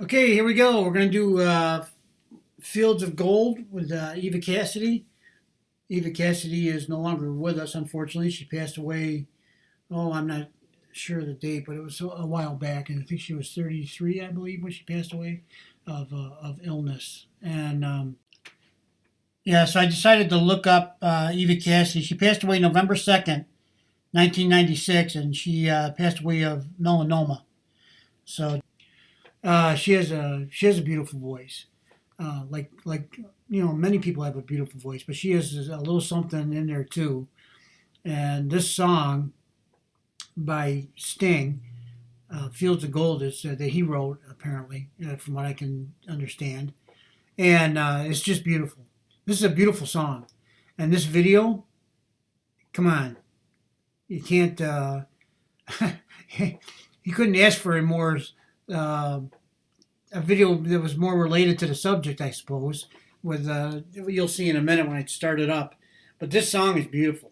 Okay, here we go. We're going to do Fields of Gold with Eva Cassidy. Eva Cassidy is no longer with us, unfortunately. She passed away, I'm not sure the date, but it was a while back. And I think she was 33, I believe, when she passed away of illness. And so I decided to look up Eva Cassidy. She passed away November 2nd, 1996, and she passed away of melanoma. So she has a beautiful voice. Many people have a beautiful voice, but she has a little something in there too. And this song by Sting, "Fields of Gold," is that he wrote apparently, from what I can understand, and it's just beautiful. This is a beautiful song, and this video, come on, you can't. You couldn't ask for a more. A video that was more related to the subject, I suppose, with you'll see in a minute when I start it up. But this song is beautiful.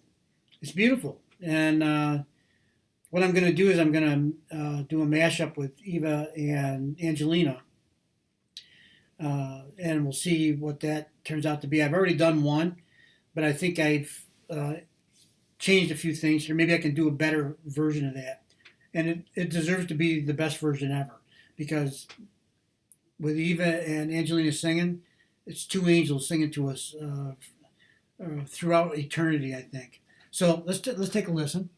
It's beautiful. And what I'm going to do is I'm going to do a mashup with Eva and Angelina. And we'll see what that turns out to be. I've already done one, but I think I've changed a few things, or maybe I can do a better version of that. And it deserves to be the best version ever, because with Eva and Angelina singing, it's two angels singing to us throughout eternity, I think. So let's take a listen.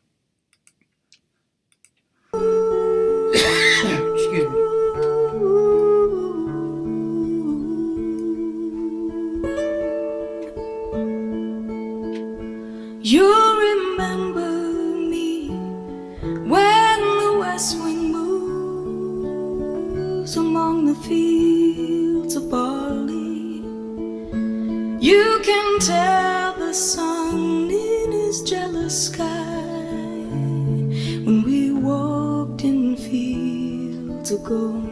Excuse me. You remember me when the west wind moves among the fields of barley. You can tell the sun in his jealous sky when we walked in fields of gold.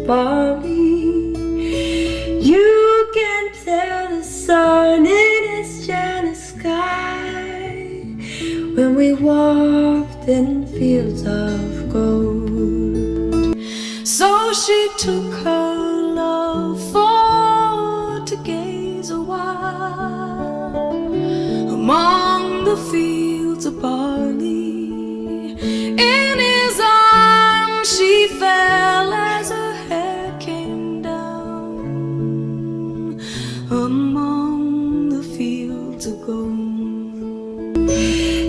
Barbie, you can tell the sun in its jealous sky when we walked in fields of gold. So she took her love for to gaze a while among the fields of barley. In his arms she fell as a among the fields of gold.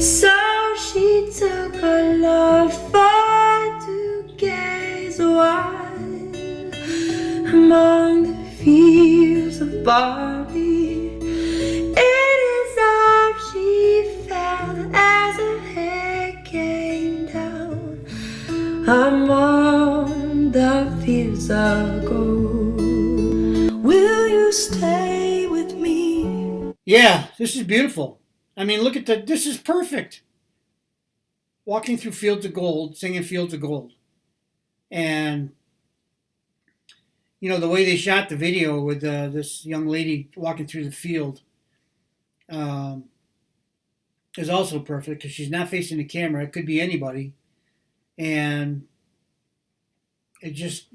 So she took her love for to gaze a while among the fields of barley. In his arms she fell as her hair came down among the fields of gold. Will you stay with me? Yeah, this is beautiful. I mean, look at this is perfect. Walking through fields of gold, singing Fields of Gold. And, the way they shot the video with this young lady walking through the field is also perfect, because she's not facing the camera. It could be anybody. And it's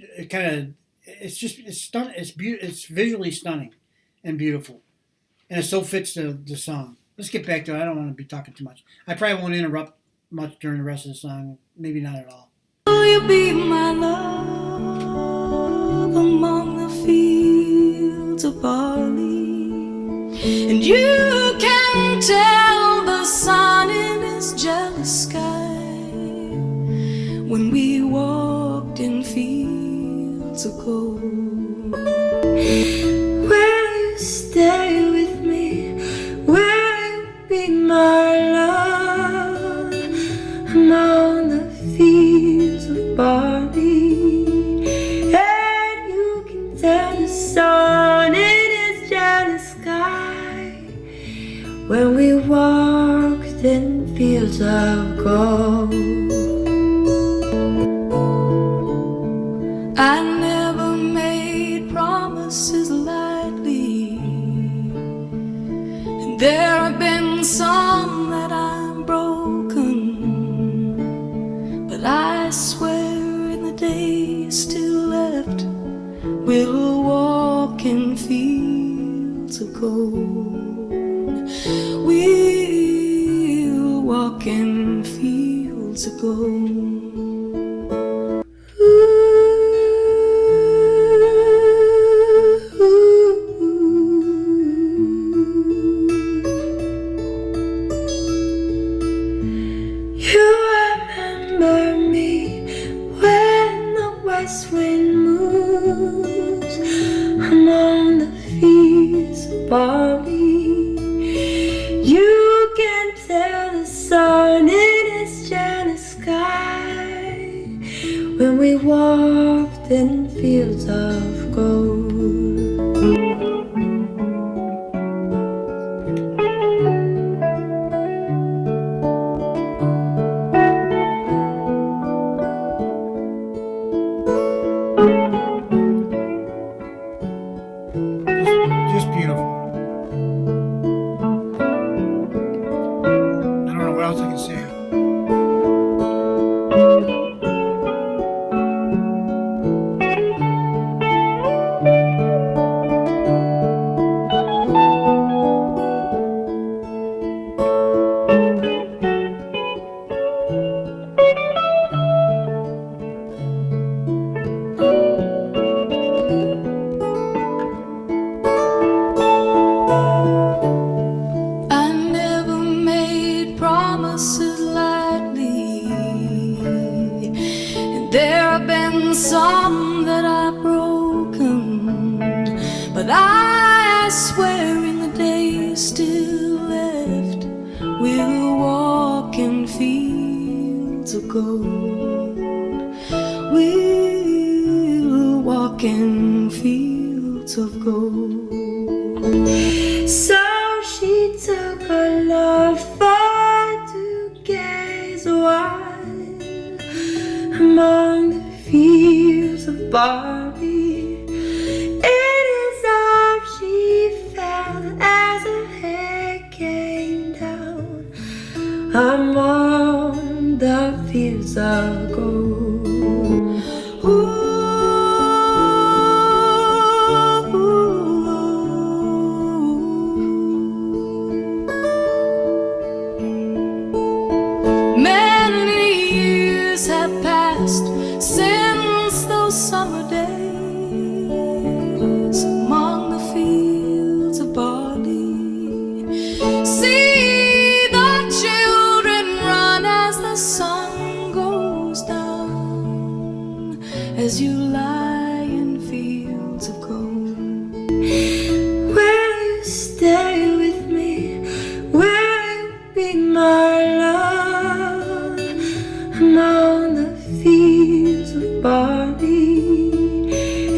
visually stunning and beautiful, and it so fits the song. Let's get back to it. I don't want to be talking too much. I probably won't interrupt much during the rest of the song. Maybe not at all. Will you be my love among the fields of barley? And you can tell the sun in his jealous sky when we walked in fields of gold. Will you stay with me? Will you be my love among the fields of barley? And you can tell the sun in its jealous sky when we walked walked in fields of gold. I never made promises lightly, and there have been some that I've broken, but I swear in the days still left we'll walk in fields of gold. We'll walk in fields of gold. You remember me when the west wind moves among the fields of barley. You can tell the sun in its jealous sky when we walked in fields of gold. Just beautiful. I don't know what else I can say. I never made promises lightly, and there have been some that I've broken, but I swear in the days still left we'll walk in fields of gold. We'll walk in fields of gold. So she took her love for to gaze a while among the fields of barley. In his arms she fell as her hair came down among the fields of gold. Many years have passed since those summer days among the fields of barley. See the children run as the sun goes down, as you lie in fields of gold. Will you stay with me? Will you be my love among the fields of barley?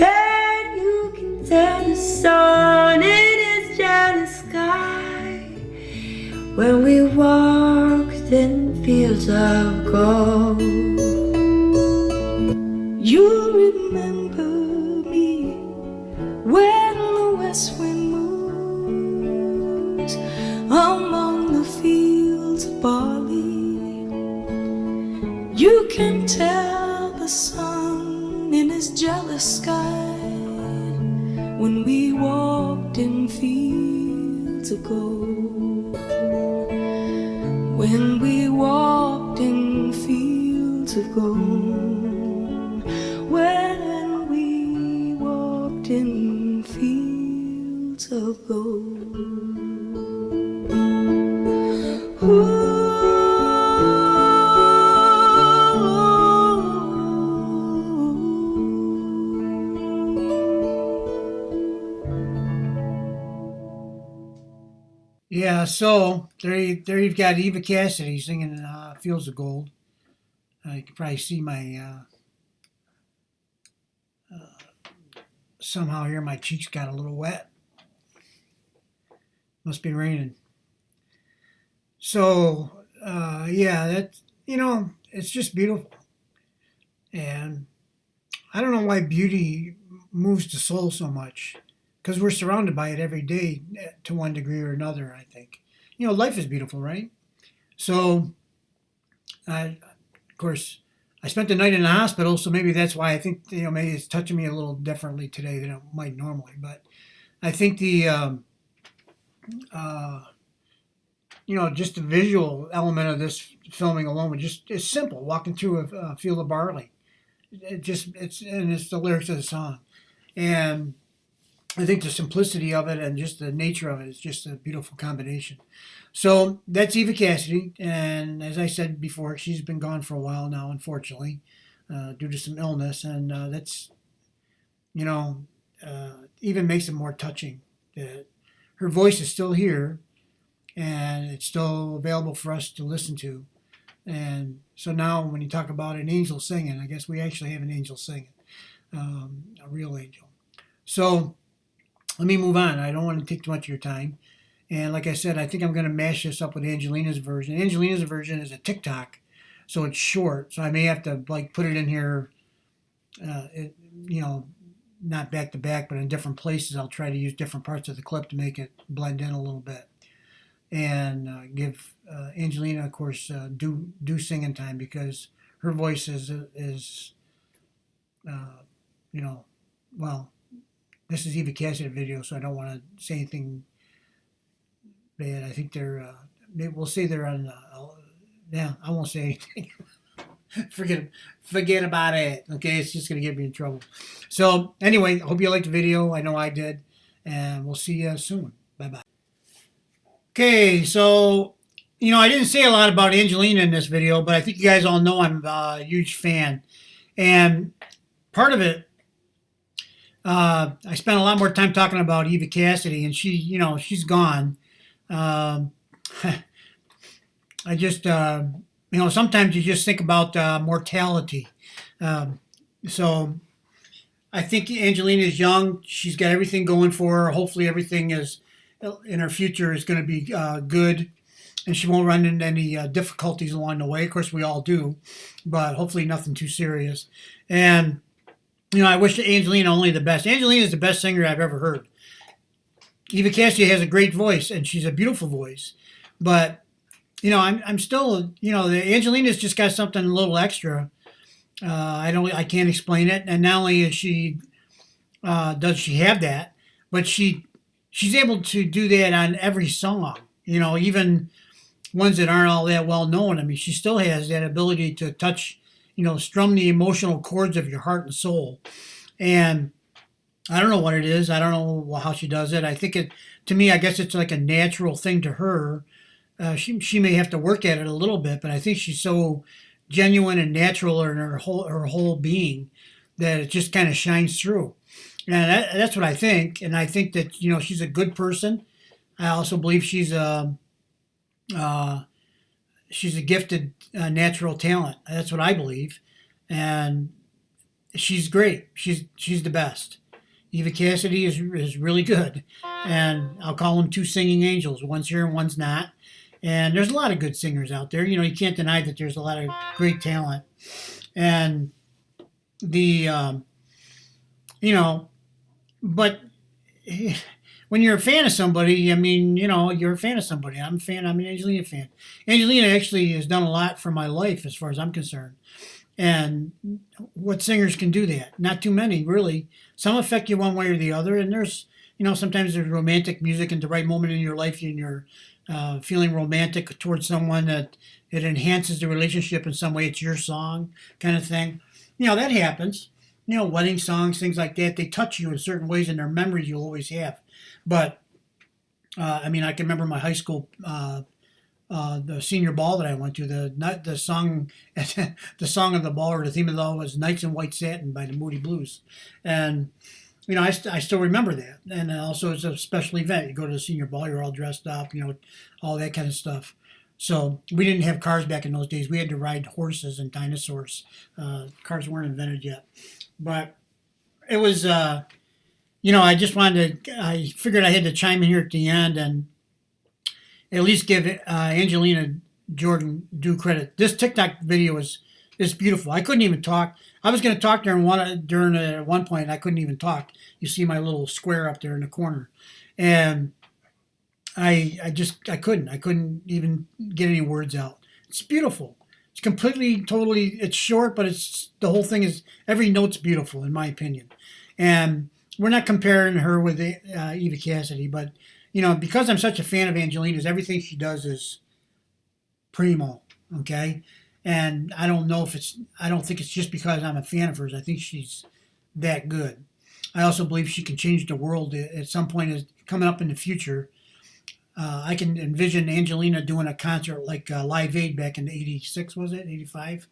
And you can tell the sun in its jealous sky when we walked in fields of gold. You remember me when the west wind moves among the fields of barley. You can tell the sun in his jealous sky when we walked in fields of gold. When we walked in fields of gold. When we walked in fields of gold. Yeah, so there you've got Eva Cassidy singing "Fields of Gold." You can probably see my somehow here my cheeks got a little wet. Must be raining. So yeah, that's it's just beautiful, and I don't know why beauty moves the soul so much, because we're surrounded by it every day to one degree or another. I think life is beautiful, right? So of course, I spent the night in the hospital, so maybe that's why I think maybe it's touching me a little differently today than it might normally. But I think the uh, just the visual element of this filming alone was just it's simple. Walking through a field of barley, it's the lyrics of the song, and I think the simplicity of it and just the nature of it is just a beautiful combination. So that's Eva Cassidy, and as I said before, she's been gone for a while now, unfortunately, due to some illness, and that's you know even makes it more touching that her voice is still here and it's still available for us to listen to. And so now, when you talk about an angel singing, I guess we actually have an angel singing, a real angel. So let me move on. I don't want to take too much of your time. And like I said, I think I'm going to mash this up with Angelina's version. Angelina's version is a Tik Toc, so it's short. So I may have to like put it in here, it, you know, not back to back, but in different places. I'll try to use different parts of the clip to make it blend in a little bit, and give Angelina, of course, do singing time, because her voice is uh, you know, well, this is Eva Cassidy video, so I don't want to say anything bad. I think they're maybe we'll say they're on. Yeah, I won't say anything. Forget about it. Okay, it's just gonna get me in trouble. So anyway, I hope you liked the video. I know I did, and we'll see you soon. Bye bye. Okay, so I didn't say a lot about Angelina in this video, but I think you guys all know I'm a huge fan, and part of it, I spent a lot more time talking about Eva Cassidy, and she's gone. Um, I just, sometimes you just think about mortality. Um, so I think Angelina is young. She's got everything going for her. Hopefully, everything is in her future is going to be good, and she won't run into any difficulties along the way. Of course, we all do, but hopefully, nothing too serious. And I wish Angelina only the best. Angelina is the best singer I've ever heard. Eva Cassidy has a great voice, and she's a beautiful voice, but I'm still the Angelina's just got something a little extra. I can't explain it, and not only is she does she have that, but she's able to do that on every song. Even ones that aren't all that well known. I mean, she still has that ability to touch, strum the emotional chords of your heart and soul. And I don't know what it is. I don't know how she does it. I think to me, I guess it's like a natural thing to her. She may have to work at it a little bit, but I think she's so genuine and natural in her whole being that it just kind of shines through. And that's what I think. And I think that she's a good person. I also believe she's a gifted natural talent. That's what I believe, and she's great. She's the best. Eva Cassidy is really good, and I'll call them two singing angels. One's here and one's not. And there's a lot of good singers out there. You can't deny that there's a lot of great talent, and the but when you're a fan of somebody, I mean, you're a fan of somebody. I'm a fan. I'm an Angelina fan. Angelina actually has done a lot for my life as far as I'm concerned. And what singers can do that? Not too many, really. Some affect you one way or the other. And there's, sometimes there's romantic music at the right moment in your life, and you're feeling romantic towards someone, that it enhances the relationship in some way. It's your song kind of thing. That happens. Wedding songs, things like that, they touch you in certain ways, and they're memories you'll always have. But, I mean, I can remember my high school, the senior ball that I went to, the song, the song of the ball, or the theme of the ball, was Nights in White Satin by the Moody Blues. And, I still remember that. And also it's a special event. You go to the senior ball, you're all dressed up, all that kind of stuff. So we didn't have cars back in those days. We had to ride horses and dinosaurs. Cars weren't invented yet. But it was, I just I figured I had to chime in here at the end. And, at least give Angelina Jordan due credit. This TikTok video is beautiful. I couldn't even talk. I was going to talk during at one point. I couldn't even talk. You see my little square up there in the corner, and I couldn't even get any words out. It's beautiful. It's completely, totally. It's short, but the whole thing is every note's beautiful in my opinion. And we're not comparing her with Eva Cassidy, but because I'm such a fan of Angelina's, everything she does is primo. Okay, and I don't think it's just because I'm a fan of hers. I think she's that good. I also believe she can change the world at some point coming up in the future. I can envision Angelina doing a concert like Live Aid back in '86, was it? '85,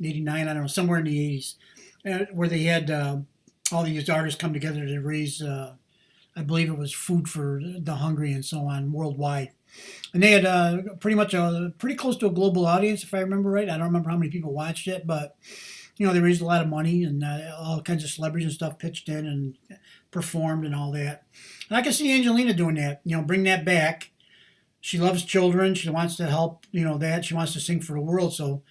'89, I don't know, somewhere in the '80s, where they had all these artists come together to raise, I believe it was food for the hungry and so on worldwide. And they had pretty close to a global audience, if I remember right. I don't remember how many people watched it, but they raised a lot of money, and all kinds of celebrities and stuff pitched in and performed and all that. And I can see Angelina doing that, bring that back. She loves children. She wants to help, that. She wants to sing for the world. So,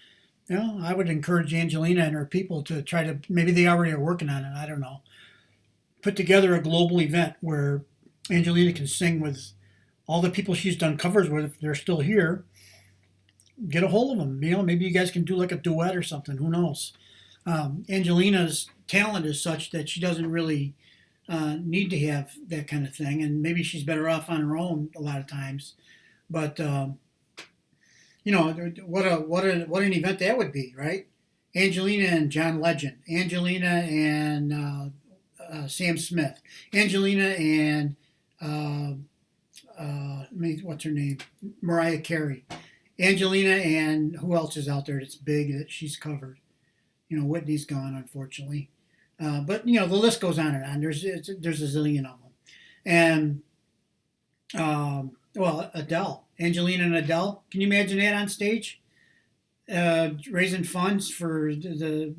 I would encourage Angelina and her people to try to, maybe they already are working on it, I don't know, put together a global event where Angelina can sing with all the people she's done covers with, if they're still here. Get a hold of them. Maybe you guys can do like a duet or something. Who knows? Angelina's talent is such that she doesn't really need to have that kind of thing, and maybe she's better off on her own a lot of times. But what an event that would be, right? Angelina and John Legend, Angelina and Sam Smith, Angelina and what's her name, Mariah Carey, Angelina and who else is out there that's big that she's covered? Whitney's gone, unfortunately. But the list goes on and on. There's a zillion of them. And Adele, Angelina and Adele. Can you imagine that on stage? Raising funds for the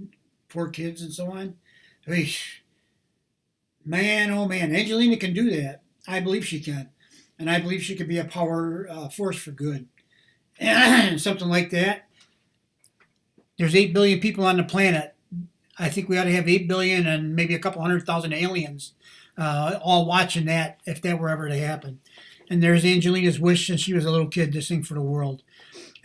poor kids and so on. Man, oh man, Angelina can do that. I believe she can, and I believe she could be a power force for good. Something like that. There's 8 billion people on the planet. I think we ought to have 8 billion and maybe a couple 100,000 aliens all watching that, if that were ever to happen. And there's Angelina's wish since she was a little kid to sing for the world.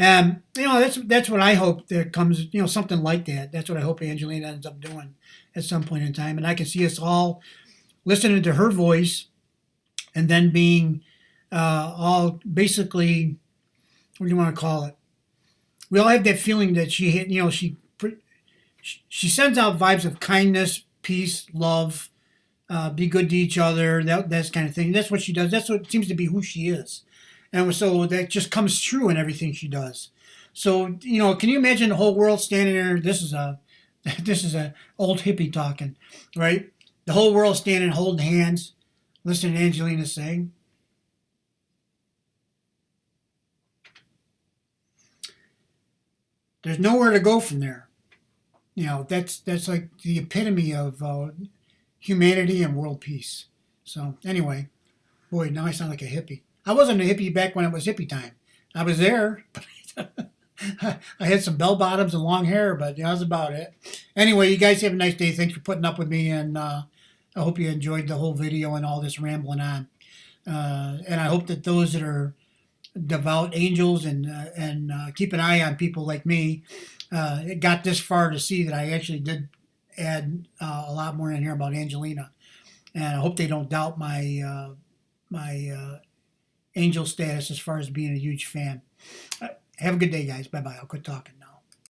And that's what I hope there comes, something like that. That's what I hope Angelina ends up doing at some point in time. And I can see us all listening to her voice and then being all basically, what do you want to call it? We all have that feeling that she sends out vibes of kindness, peace, love, be good to each other, that kind of thing. That's what she does. That's what seems to be who she is. And so that just comes true in everything she does. So, can you imagine the whole world standing there? This is a old hippie talking, right? The whole world standing, holding hands, listening to Angelina sing. There's nowhere to go from there. That's like the epitome of humanity and world peace. So anyway, boy, now I sound like a hippie. I wasn't a hippie back when it was hippie time. I was there. I had some bell bottoms and long hair, but that was about it. Anyway, you guys have a nice day. Thanks for putting up with me, and I hope you enjoyed the whole video and all this rambling on. And I hope that those that are devout angels and keep an eye on people like me got this far to see that I actually did add a lot more in here about Angelina, and I hope they don't doubt my angel status as far as being a huge fan. Have a good day, guys. Bye bye. I'll quit talking now.